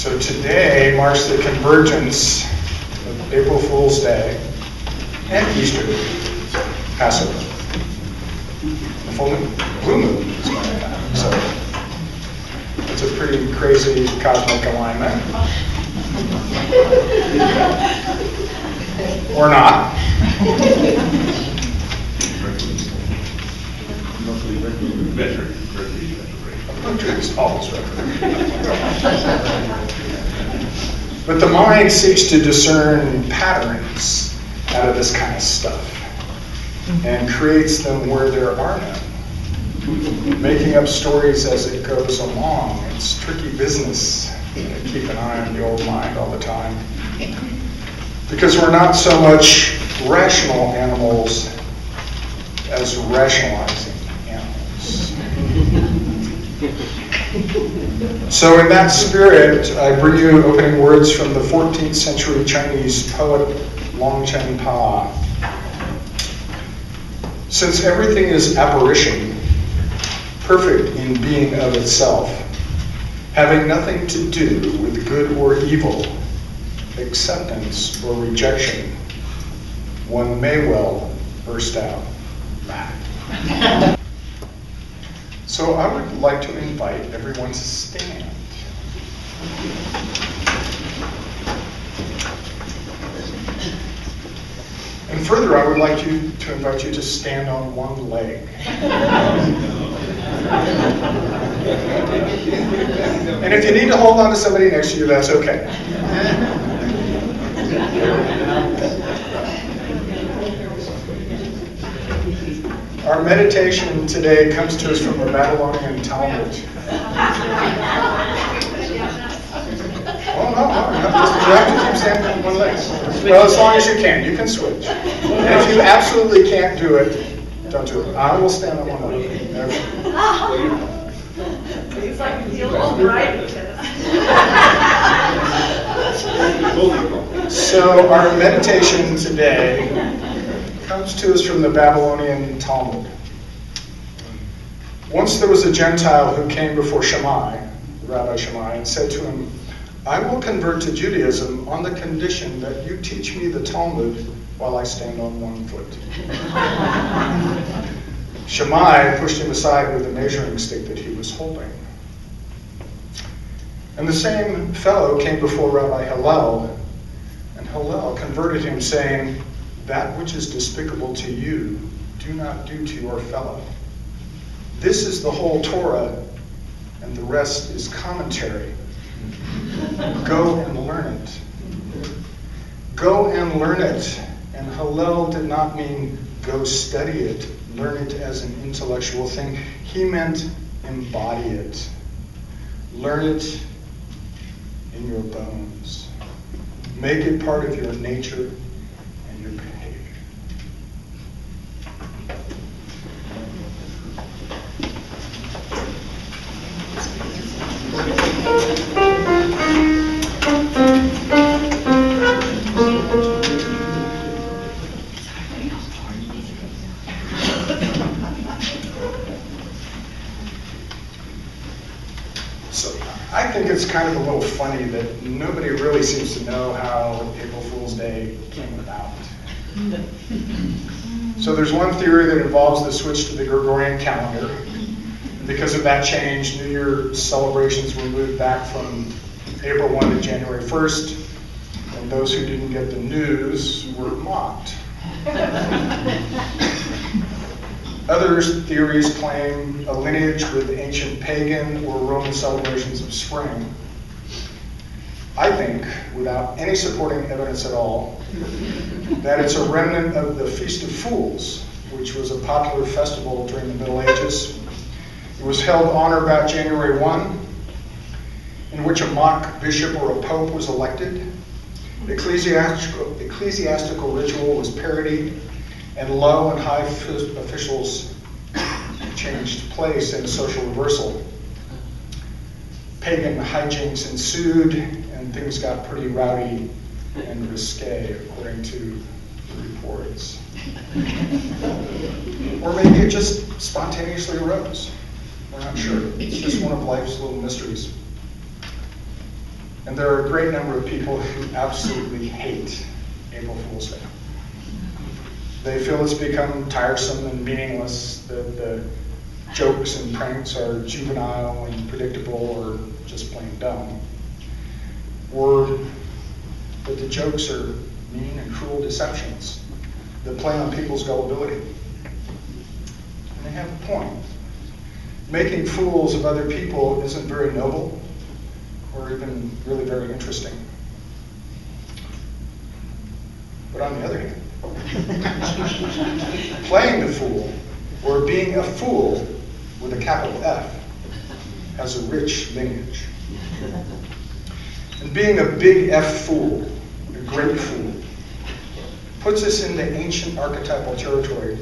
So today marks the convergence of April Fool's Day and Easter, Passover. The full moon, blue moon is going to happen. So it's a pretty crazy cosmic alignment. Or not. Mercury's always retrograde. But the mind seeks to discern patterns out of this kind of stuff and creates them where there are none, making up stories as it goes along. It's tricky business. Keep an eye on the old mind all the time. Because we're not so much rational animals as rationalizing animals. So in that spirit, I bring you opening words from the 14th century Chinese poet Longchen Pa. Since everything is apparition, perfect in being of itself, having nothing to do with good or evil, acceptance or rejection, one may well burst out laughing. So I would like to invite everyone to stand. And further, I would like to invite you to stand on one leg. And if you need to hold on to somebody next to you, that's okay. Our meditation today comes to us from the Babylonian Talmud. Oh, no, you have to keep standing on one leg. Well, as long as you can switch. And if you absolutely can't do it, don't do it. I will stand on one leg. It's like the old right. So our meditation today comes to us from the Babylonian Talmud. Once there was a Gentile who came before Shammai, Rabbi Shammai, and said to him, I will convert to Judaism on the condition that you teach me the Talmud while I stand on one foot. Shammai pushed him aside with the measuring stick that he was holding. And the same fellow came before Rabbi Hillel, and Hillel converted him, saying, that which is despicable to you, do not do to your fellow. This is the whole Torah, and the rest is commentary. Go and learn it. Go and learn it. And Hillel did not mean go study it, learn it as an intellectual thing. He meant embody it. Learn it in your bones. Make it part of your nature and your behavior. So I think it's kind of a little funny that nobody really seems to know how April Fool's Day came about. So there's one theory that involves the switch to the Gregorian calendar. And because of that change, New Year celebrations were moved back from April 1 to January 1st, and those who didn't get the news were mocked. Other theories claim a lineage with ancient pagan or Roman celebrations of spring. I think, without any supporting evidence at all, that it's a remnant of the Feast of Fools, which was a popular festival during the Middle Ages. It was held on or about January 1, in which a mock bishop or a pope was elected. Ecclesiastical ritual was parodied, and low and high officials changed place in a social reversal. Pagan hijinks ensued, and things got pretty rowdy and risque, according to the reports. Or maybe it just spontaneously arose. We're not sure. It's just one of life's little mysteries. And there are a great number of people who absolutely hate April Fool's Day. They feel it's become tiresome and meaningless, that the jokes and pranks are juvenile and predictable or just plain dumb, or that the jokes are mean and cruel deceptions that play on people's gullibility. And they have a point. Making fools of other people isn't very noble or even really very interesting. But on the other hand, playing the fool, or being a fool with a capital F, has a rich lineage. And being a big F fool, a great fool, puts us into ancient archetypal territory.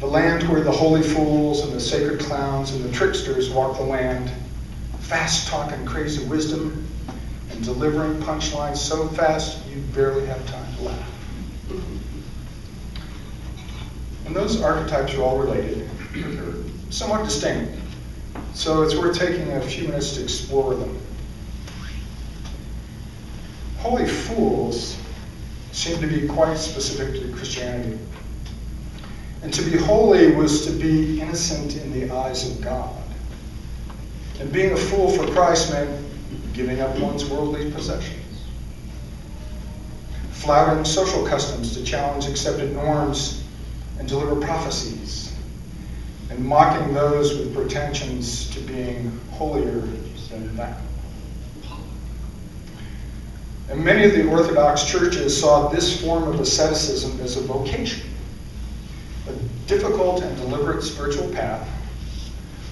The land where the holy fools and the sacred clowns and the tricksters walk the land, fast talking crazy wisdom and delivering punchlines so fast you barely have time to laugh. And those archetypes are all related, but they're somewhat distinct. So it's worth taking a few minutes to explore them. Holy fools seem to be quite specific to Christianity. And to be holy was to be innocent in the eyes of God. And being a fool for Christ meant giving up one's worldly possessions, flouting social customs to challenge accepted norms and deliver prophecies, and mocking those with pretensions to being holier than thou. And many of the Orthodox churches saw this form of asceticism as a vocation, a difficult and deliberate spiritual path,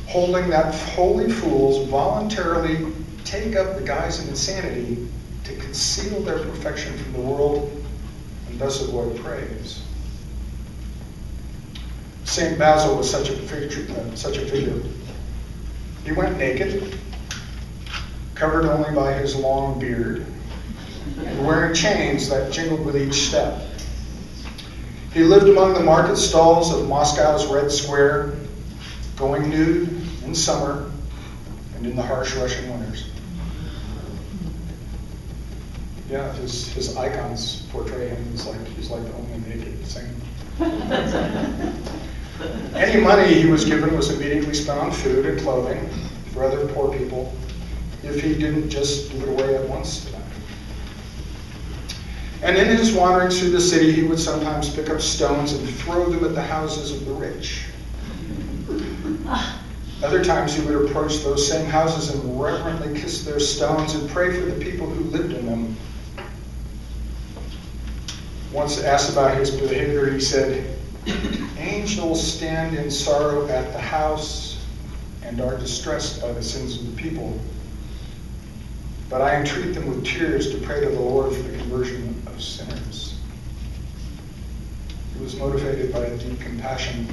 holding that holy fools voluntarily take up the guise of insanity to conceal their perfection from the world and thus avoid praise. St. Basil was such a figure. He went naked, covered only by his long beard, and wearing chains that jingled with each step. He lived among the market stalls of Moscow's Red Square, going nude in summer and in the harsh Russian winters. Yeah, his icons portray him as he's like the only naked saint. Any money he was given was immediately spent on food and clothing for other poor people, if he didn't just give it away at once to them. And in his wanderings through the city, he would sometimes pick up stones and throw them at the houses of the rich. Other times he would approach those same houses and reverently kiss their stones and pray for the people who lived in them. Once asked about his behavior, he said, "Angels stand in sorrow at the house and are distressed by the sins of the people. But I entreat them with tears to pray to the Lord for the conversion of sinners." He was motivated by a deep compassion.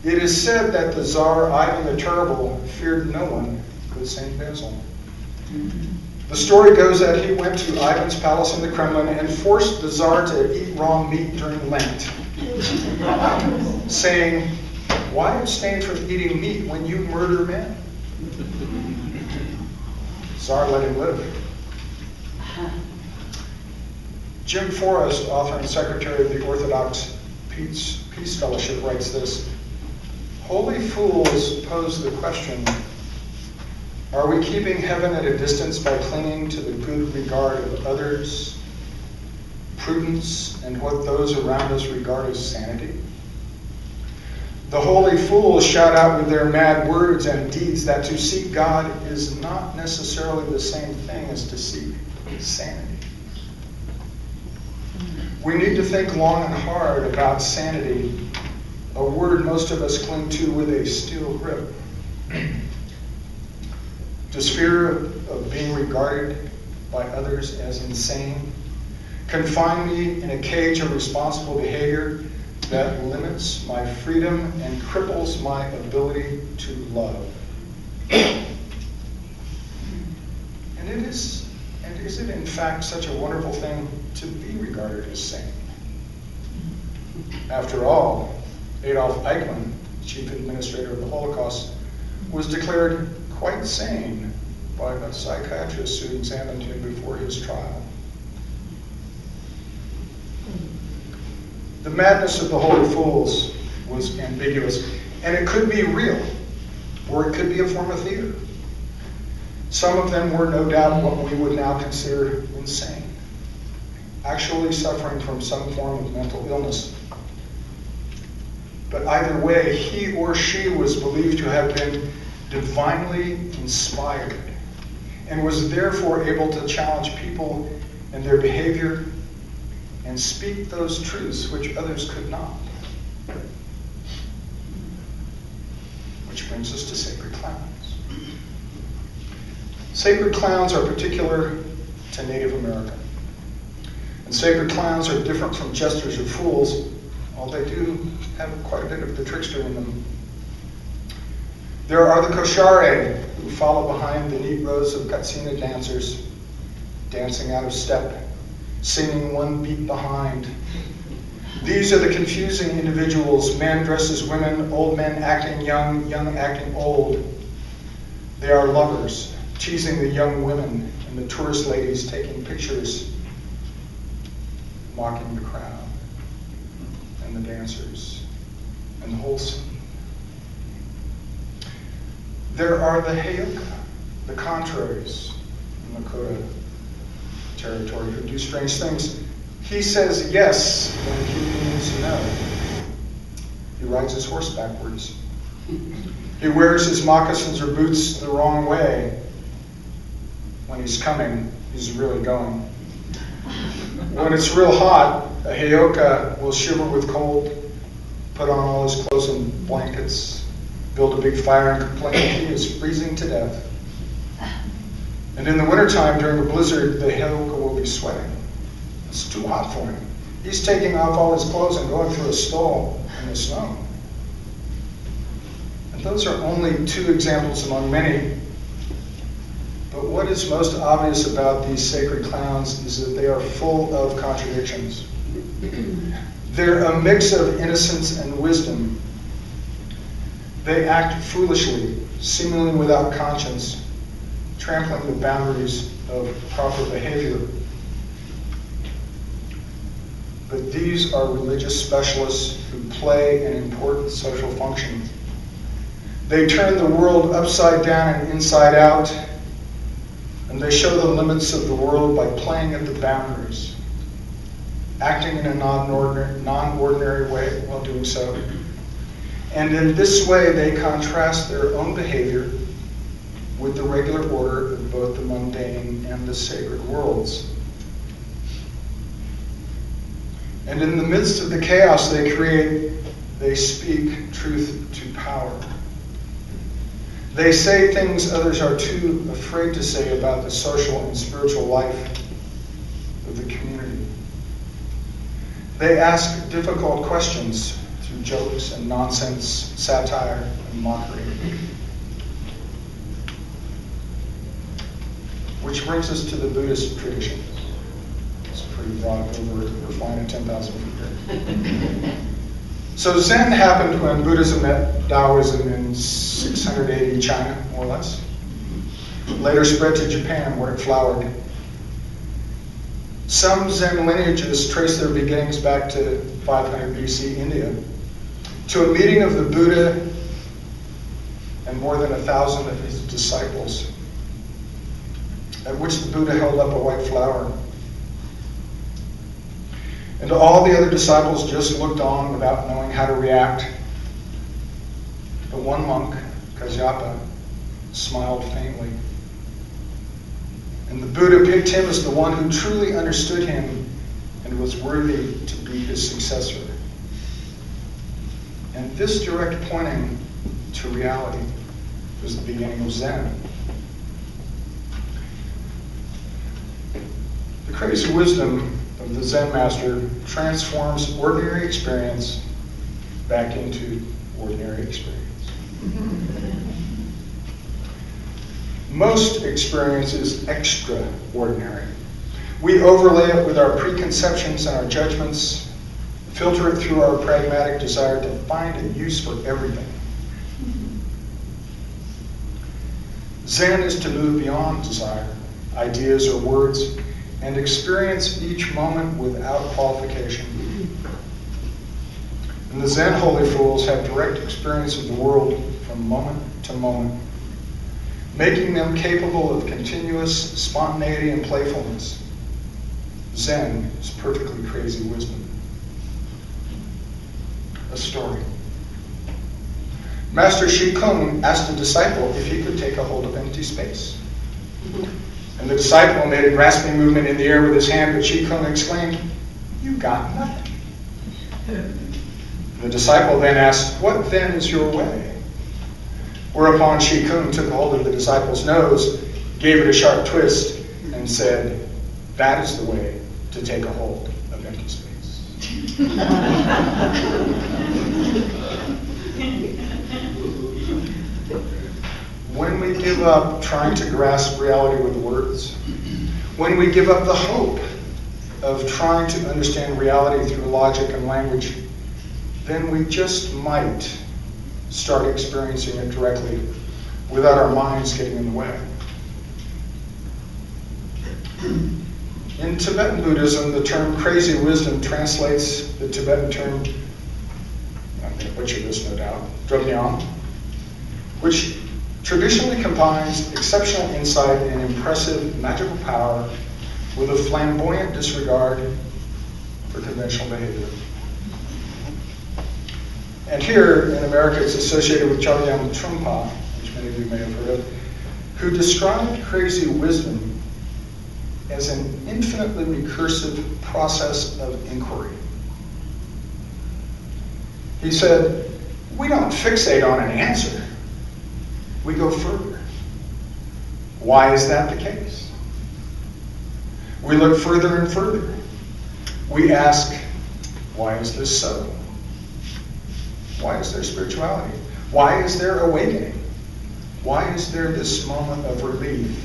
It is said that the Tsar Ivan the Terrible feared no one but St. Basil. The story goes that he went to Ivan's palace in the Kremlin and forced the Tsar to eat raw meat during Lent, saying, "Why abstain from eating meat when you murder men?" Tsar let him live. Jim Forrest, author and secretary of the Orthodox Peace Fellowship, writes this: "Holy fools pose the question, are we keeping heaven at a distance by clinging to the good regard of others, prudence, and what those around us regard as sanity? The holy fools shout out with their mad words and deeds that to seek God is not necessarily the same thing as to seek sanity. We need to think long and hard about sanity, a word most of us cling to with a steel grip. Does fear of being regarded by others as insane confine me in a cage of responsible behavior that limits my freedom and cripples my ability to love? And is it in fact such a wonderful thing to be regarded as sane? After all, Adolf Eichmann, chief administrator of the Holocaust, was declared quite sane by a psychiatrist who examined him before his trial. The madness of the holy fools was ambiguous, and it could be real, or it could be a form of theater. Some of them were no doubt what we would now consider insane, actually suffering from some form of mental illness. But either way, he or she was believed to have been divinely inspired and was therefore able to challenge people in their behavior and speak those truths which others could not. Which brings us to sacred clowns. Sacred clowns are particular to Native America. And sacred clowns are different from jesters or fools, although they do have quite a bit of the trickster in them. There are the koshare, who follow behind the neat rows of katsina dancers, dancing out of step, singing one beat behind. These are the confusing individuals, men dressed as women, old men acting young, young acting old. They are lovers, teasing the young women and the tourist ladies taking pictures, mocking the crowd and the dancers and the whole scene. There are the heyoka, the contraries in Lakota territory, who do strange things. He says yes when he means no. He rides his horse backwards. He wears his moccasins or boots the wrong way. When he's coming, he's really going. When it's real hot, a heyoka will shiver with cold, put on all his clothes and blankets, build a big fire and complain he is freezing to death. And in the wintertime, during a blizzard, the heyoka will be sweating. It's too hot for him. He's taking off all his clothes and going through a stall in the snow. And those are only two examples among many. But what is most obvious about these sacred clowns is that they are full of contradictions. They're a mix of innocence and wisdom. They act foolishly, seemingly without conscience, trampling the boundaries of proper behavior. But these are religious specialists who play an important social function. They turn the world upside down and inside out, and they show the limits of the world by playing at the boundaries, acting in a non-ordinary way while doing so. And in this way, they contrast their own behavior with the regular order of both the mundane and the sacred worlds. And in the midst of the chaos they create, they speak truth to power. They say things others are too afraid to say about the social and spiritual life of the community. They ask difficult questions through jokes and nonsense, satire and mockery. Which brings us to the Buddhist tradition. It's pretty broad over it. We're flying at 10,000 feet here. So Zen happened when Buddhism met Taoism in 680 China, more or less. Later spread to Japan, where it flowered. Some Zen lineages trace their beginnings back to 500 BC India, to a meeting of the Buddha and more than 1,000 of his disciples, at which the Buddha held up a white flower. And all the other disciples just looked on without knowing how to react. But one monk, Kasyapa, smiled faintly. And the Buddha picked him as the one who truly understood him and was worthy to be his successor. And this direct pointing to reality was the beginning of Zen. The crazy wisdom of the Zen master transforms ordinary experience back into ordinary experience. Most experience is extraordinary. We overlay it with our preconceptions and our judgments, filter it through our pragmatic desire to find a use for everything. Zen is to move beyond desire, ideas, or words, and experience each moment without qualification. And the Zen holy fools have direct experience of the world from moment to moment, making them capable of continuous spontaneity and playfulness. Zen is perfectly crazy wisdom. A story. Master Shi Kung asked a disciple if he could take a hold of empty space. And the disciple made a grasping movement in the air with his hand, but Shi Kung exclaimed, "You got nothing." The disciple then asked, "What then is your way?" Whereupon Shi Kung took hold of the disciple's nose, gave it a sharp twist, and said, "That is the way to take a hold of empty space." When we give up trying to grasp reality with words, when we give up the hope of trying to understand reality through logic and language, then we just might start experiencing it directly without our minds getting in the way. In Tibetan Buddhism, the term crazy wisdom translates the Tibetan term, I'm going to butcher this no doubt, dromyang, which traditionally combines exceptional insight and impressive magical power with a flamboyant disregard for conventional behavior. And here in America, it's associated with Chogyam Trungpa, which many of you may have heard of, who described crazy wisdom as an infinitely recursive process of inquiry. He said, we don't fixate on an answer. We go further. Why is that the case? We look further and further. We ask, why is this so? Why is there spirituality? Why is there awakening? Why is there this moment of relief?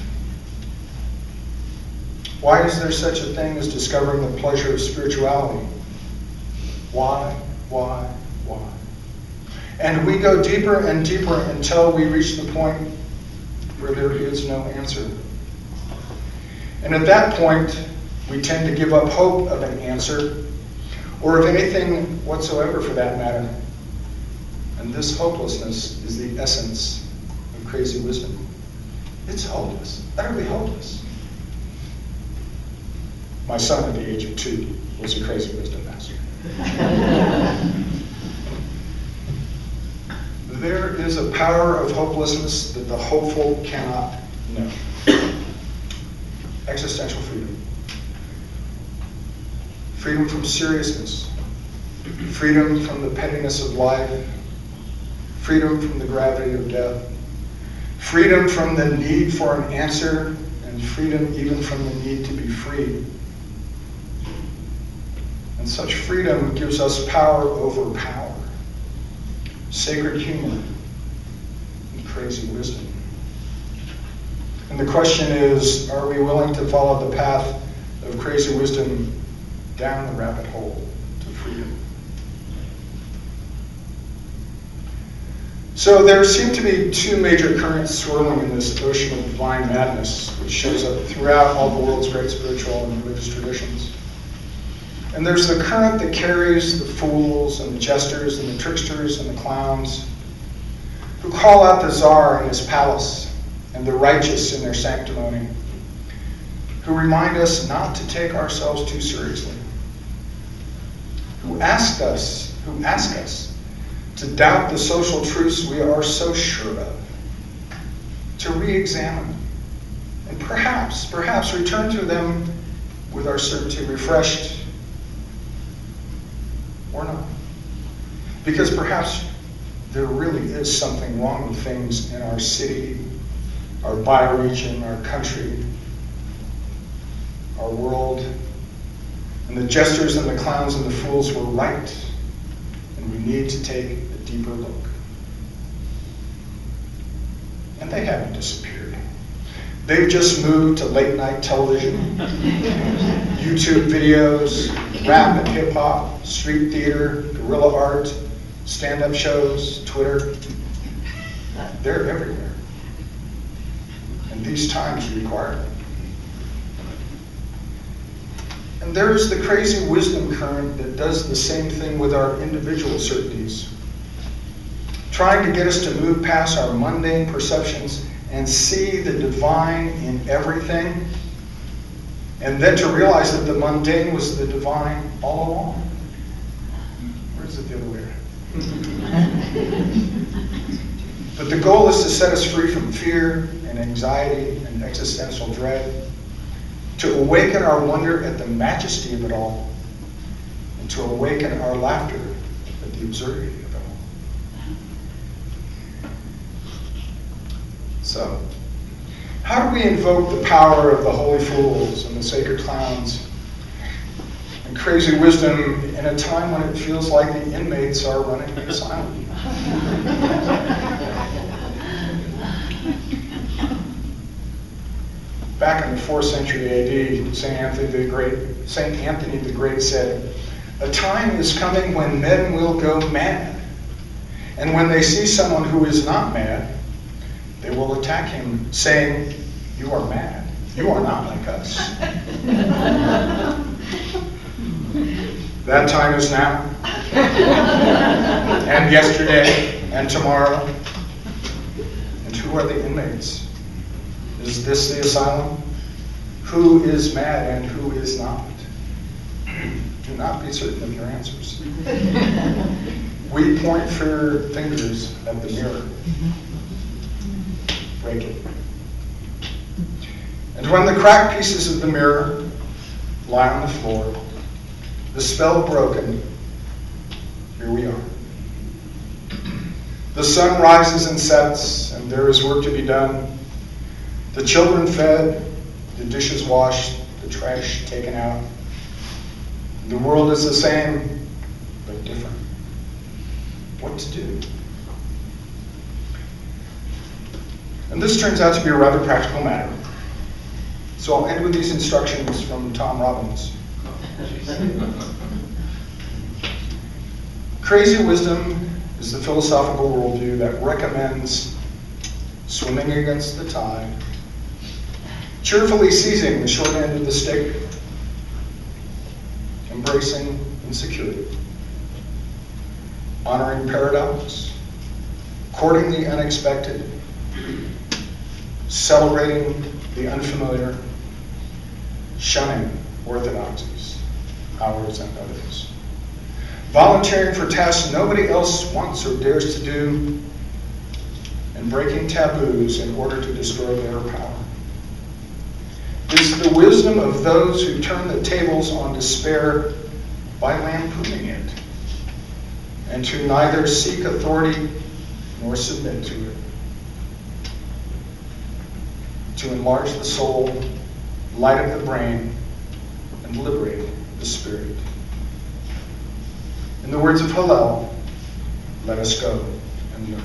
Why is there such a thing as discovering the pleasure of spirituality? Why? And we go deeper and deeper until we reach the point where there is no answer. And at that point, we tend to give up hope of an answer, or of anything whatsoever for that matter. And this hopelessness is the essence of crazy wisdom. It's hopeless, utterly hopeless. My son at the age of 2 was a crazy wisdom master. There is a power of hopelessness that the hopeful cannot know. Existential freedom. Freedom from seriousness. Freedom from the pettiness of life. Freedom from the gravity of death. Freedom from the need for an answer, and freedom even from the need to be free. And such freedom gives us power over power. Sacred humor and crazy wisdom. And the question is, are we willing to follow the path of crazy wisdom down the rabbit hole to freedom? So there seem to be two major currents swirling in this ocean of divine madness, which shows up throughout all the world's great spiritual and religious traditions. And there's the current that carries the fools and the jesters and the tricksters and the clowns, who call out the Tsar in his palace and the righteous in their sanctimony, who remind us not to take ourselves too seriously, who ask us to doubt the social truths we are so sure of, to re-examine, and perhaps return to them with our certainty refreshed, or not. Because perhaps there really is something wrong with things in our city, our bioregion, our country, our world. And the jesters and the clowns and the fools were right. And we need to take a deeper look. And they haven't disappeared. They've just moved to late night television, YouTube videos, rap and hip hop, street theater, guerrilla art, stand-up shows, Twitter. They're everywhere. and these times require it. And there is the crazy wisdom current that does the same thing with our individual certainties, trying to get us to move past our mundane perceptions and see the divine in everything, and then to realize that the mundane was the divine all along. Or is it the other way around? But the goal is to set us free from fear and anxiety and existential dread, to awaken our wonder at the majesty of it all, and to awaken our laughter at the absurdity of it all. So, how do we invoke the power of the holy fools and the sacred clowns and crazy wisdom in a time when it feels like the inmates are running the asylum? Back in the 4th century AD, St. Anthony the Great said, "A time is coming when men will go mad, and when they see someone who is not mad, they will attack him, saying, 'You are mad. You are not like us.'" That time is now, and yesterday, and tomorrow. And who are the inmates? Is this the asylum? Who is mad and who is not? Do not be certain of your answers. We point fingers at the mirror. Break it. And when the cracked pieces of the mirror lie on the floor, the spell broken, here we are. The sun rises and sets, and there is work to be done. The children fed, the dishes washed, the trash taken out. The world is the same, but different. What to do? And this turns out to be a rather practical matter. So I'll end with these instructions from Tom Robbins. Crazy wisdom is the philosophical worldview that recommends swimming against the tide, cheerfully seizing the short end of the stick, embracing insecurity, honoring paradox, courting the unexpected, celebrating the unfamiliar, shunning orthodoxies, ours and others, volunteering for tasks nobody else wants or dares to do, and breaking taboos in order to destroy their power. It's the wisdom of those who turn the tables on despair by lampooning it, and to neither seek authority nor submit to it. To enlarge the soul, light up the brain, and liberate the spirit. In the words of Hillel, let us go and learn.